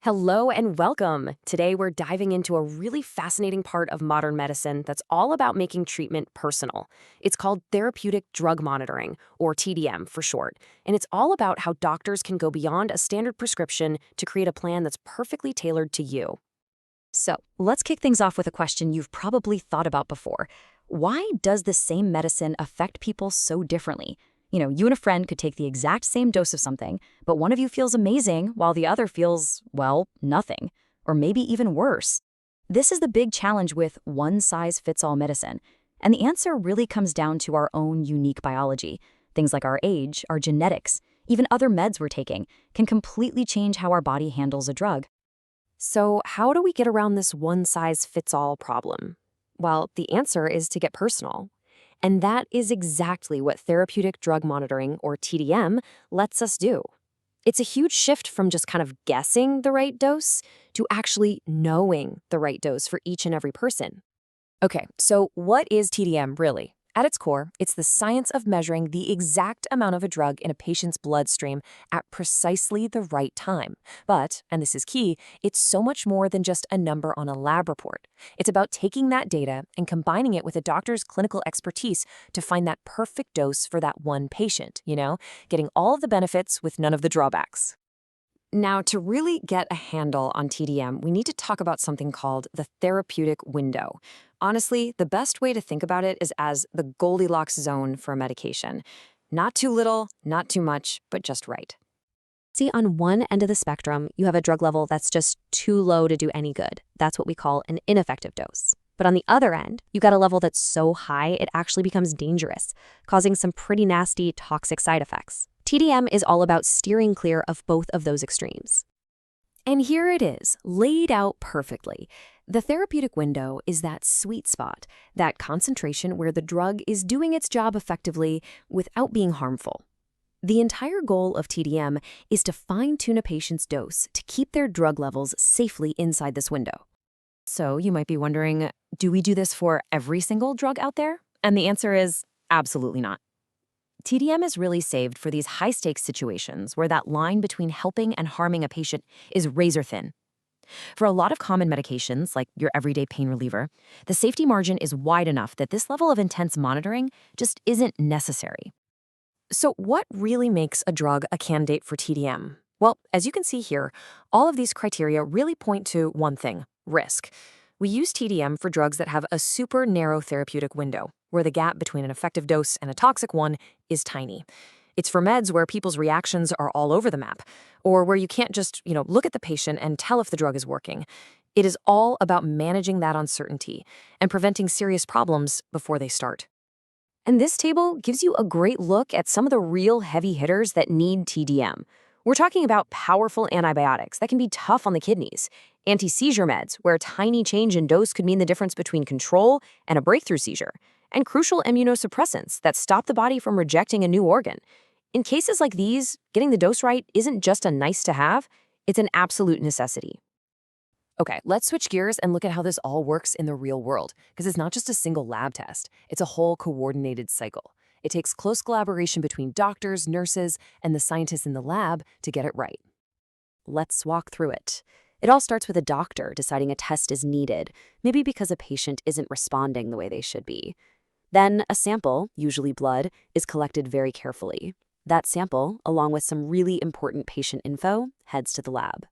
Hello and welcome. Today we're diving into a really fascinating part of modern medicine that's all about making treatment personal. It's called Therapeutic Drug Monitoring, or TDM for short, and it's all about how doctors can go beyond a standard prescription to create a plan that's perfectly tailored to you. So, let's kick things off with a question you've probably thought about before. Why does the same medicine affect people so differently? You and a friend could take the exact same dose of something, but one of you feels amazing while the other feels, well, nothing, or maybe even worse. This is the big challenge with one-size-fits-all medicine, and the answer really comes down to our own unique biology. Things like our age, our genetics, even other meds we're taking can completely change how our body handles a drug. So, how do we get around this one-size-fits-all problem? Well, the answer is to get personal. And that is exactly what Therapeutic Drug Monitoring, or TDM, lets us do. It's a huge shift from just kind of guessing the right dose to actually knowing the right dose for each and every person. Okay, so what is TDM really? At its core, it's the science of measuring the exact amount of a drug in a patient's bloodstream at precisely the right time. But, and this is key, it's so much more than just a number on a lab report. It's about taking that data and combining it with a doctor's clinical expertise to find that perfect dose for that one patient, getting all of the benefits with none of the drawbacks. Now, to really get a handle on TDM, we need to talk about something called the therapeutic window. Honestly, the best way to think about it is as the Goldilocks zone for a medication. Not too little, not too much, but just right. See, on one end of the spectrum, you have a drug level that's just too low to do any good. That's what we call an ineffective dose. But on the other end, you got a level that's so high it actually becomes dangerous, causing some pretty nasty toxic side effects. TDM is all about steering clear of both of those extremes. And here it is, laid out perfectly. The therapeutic window is that sweet spot, that concentration where the drug is doing its job effectively without being harmful. The entire goal of TDM is to fine-tune a patient's dose to keep their drug levels safely inside this window. So you might be wondering, do we do this for every single drug out there? And the answer is absolutely not. TDM is really saved for these high-stakes situations where that line between helping and harming a patient is razor thin. For a lot of common medications, like your everyday pain reliever, the safety margin is wide enough that this level of intense monitoring just isn't necessary. So what really makes a drug a candidate for TDM? Well, as you can see here, all of these criteria really point to one thing: risk. We use TDM for drugs that have a super narrow therapeutic window, where the gap between an effective dose and a toxic one is tiny. It's for meds where people's reactions are all over the map, or where you can't just, look at the patient and tell if the drug is working. It is all about managing that uncertainty and preventing serious problems before they start. And this table gives you a great look at some of the real heavy hitters that need TDM. We're talking about powerful antibiotics that can be tough on the kidneys, anti-seizure meds, where a tiny change in dose could mean the difference between control and a breakthrough seizure, and crucial immunosuppressants that stop the body from rejecting a new organ. In cases like these, getting the dose right isn't just a nice to have, it's an absolute necessity. Okay, let's switch gears and look at how this all works in the real world, because it's not just a single lab test, it's a whole coordinated cycle. It takes close collaboration between doctors, nurses, and the scientists in the lab to get it right. Let's walk through it. It all starts with a doctor deciding a test is needed, maybe because a patient isn't responding the way they should be. Then a sample, usually blood, is collected very carefully. That sample, along with some really important patient info, heads to the lab.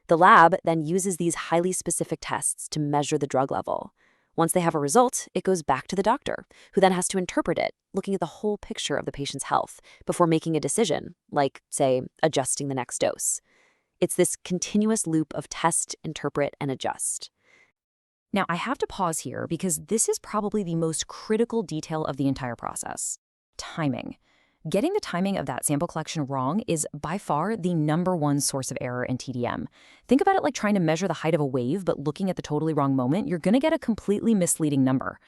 The lab then uses these highly specific tests to measure the drug level. Once they have a result, it goes back to the doctor, who then has to interpret it, looking at the whole picture of the patient's health before making a decision, like, say, adjusting the next dose. It's this continuous loop of test, interpret, and adjust. Now, I have to pause here because this is probably the most critical detail of the entire process: timing. Getting the timing of that sample collection wrong is by far the #1 source of error in TDM. Think about it like trying to measure the height of a wave, but looking at the totally wrong moment, you're going to get a completely misleading number.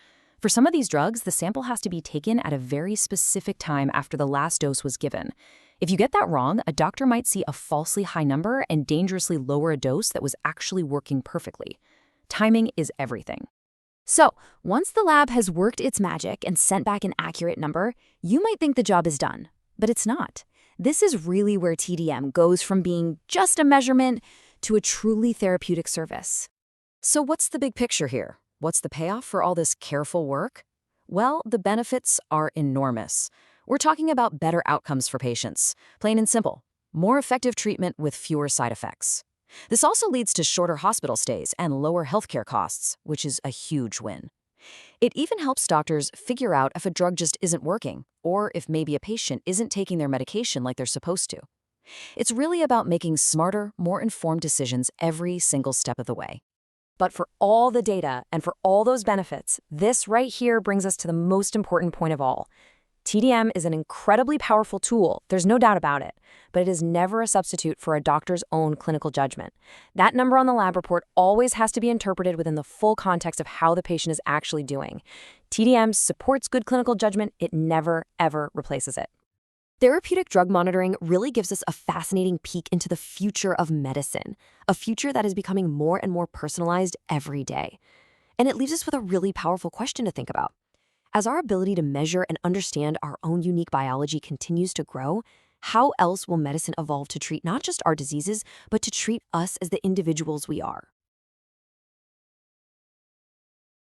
For some of these drugs, the sample has to be taken at a very specific time after the last dose was given. If you get that wrong, a doctor might see a falsely high number and dangerously lower a dose that was actually working perfectly. Timing is everything. So, once the lab has worked its magic and sent back an accurate number, you might think the job is done, but it's not. This is really where TDM goes from being just a measurement to a truly therapeutic service. So what's the big picture here? What's the payoff for all this careful work? Well, the benefits are enormous. We're talking about better outcomes for patients, plain and simple. More effective treatment with fewer side effects. This also leads to shorter hospital stays and lower healthcare costs, which is a huge win. It even helps doctors figure out if a drug just isn't working, or if maybe a patient isn't taking their medication like they're supposed to. It's really about making smarter, more informed decisions every single step of the way. But for all the data and for all those benefits, this right here brings us to the most important point of all. TDM is an incredibly powerful tool, there's no doubt about it, but it is never a substitute for a doctor's own clinical judgment. That number on the lab report always has to be interpreted within the full context of how the patient is actually doing. TDM supports good clinical judgment, it never, ever replaces it. Therapeutic drug monitoring really gives us a fascinating peek into the future of medicine, a future that is becoming more and more personalized every day. And it leaves us with a really powerful question to think about. As our ability to measure and understand our own unique biology continues to grow, how else will medicine evolve to treat not just our diseases, but to treat us as the individuals we are?